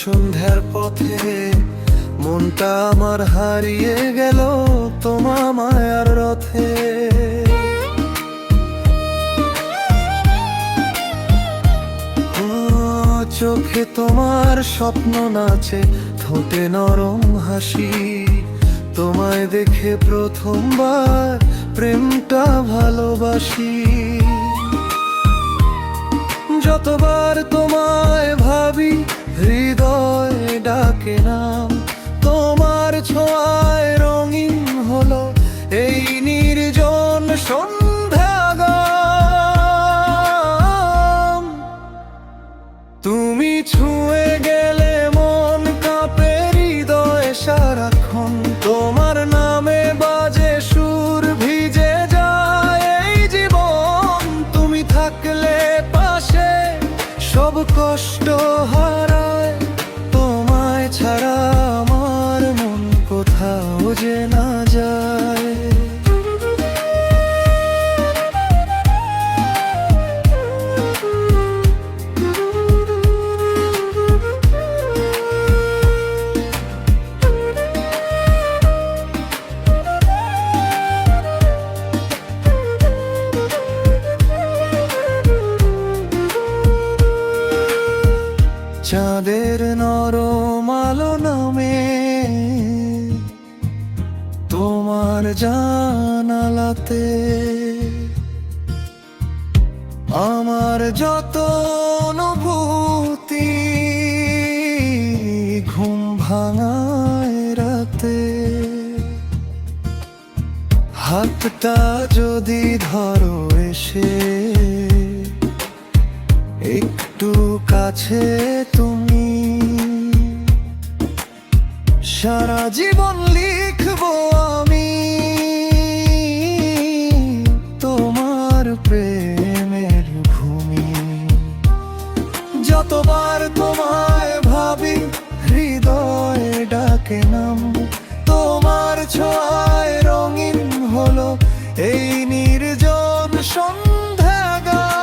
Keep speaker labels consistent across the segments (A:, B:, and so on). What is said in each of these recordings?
A: সন্ধ্যার পথে মনটা আমার হারিয়ে গেল তোমার মায়ার রথে। চোখে তোমার স্বপ্ন নাচে, ঠোঁটে নরম হাসি। তোমায় দেখে প্রথমবার প্রেমটা ভালোবাসি। যতবার তোমায় ভাবি হৃদয় ডাকে নাম, তোমার ছোঁয়ায় রঙিন হলো এই নির্জন সন্ধ্যাগাম। তুমি ছুঁয়ে গেলে মন কাঁপে, হৃদয় সারাক্ষণ তোমার নামে বাজে সুর, ভিজে যায় এই জীবন। তুমি থাকলে পাশে সব কষ্ট হারায়, তোমায় ছাড়া আমার মন কোথাও যে না যায়। চাঁদের নরম আলো নামে তোমার জানালাতে, আমার যত অনুভূতি ঘুম ভাঙায় রাতে। হাতটা যদি ধরো এসে একটু কাছে তুমি, সারা জীবন লিখবো আমি তোমার প্রেমের ভূমি। যতবার তোমায় ভাবি হৃদয় ডাকে নাম, তোমার ছোঁয়ায় রঙিন হলো এই নির্জন সন্ধ্যাগাম।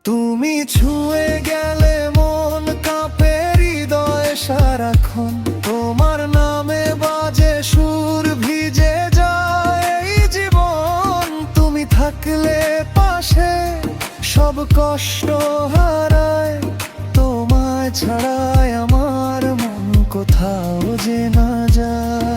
A: তুমি ছুঁয়ে গেলে মন কাঁপে, হৃদয় সারাক্ষণ তোমার নামে বাজে সুর, ভিজে যায় এই জীবন। তুমি থাকলে পাশে সব কষ্ট হারায়, তোমায় ছাড়াই আমার মন কোথাও যে না যায়।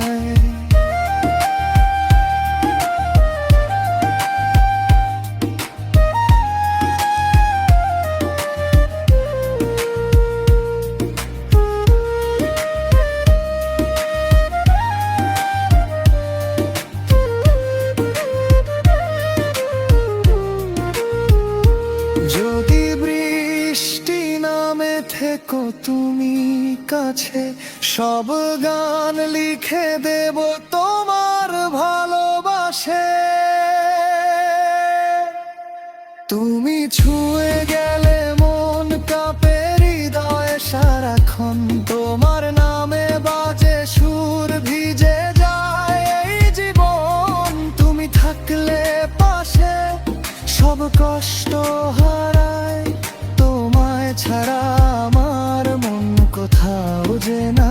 A: যদি বৃষ্টি নামে থেকো তুমি কাছে, সব গান লিখে দেব তোমার ভালোবাসে। তুমি ছুঁয়ে গেলে মন কাঁপে, হৃদয় সারাক্ষণ তোমার নামে বাজে সুর, ভিজে যায় এই জীবন। তুমি থাকলে পাশে সব কষ্ট হারায়, তোমায় ছাড়া আমার মন কোথাও যে না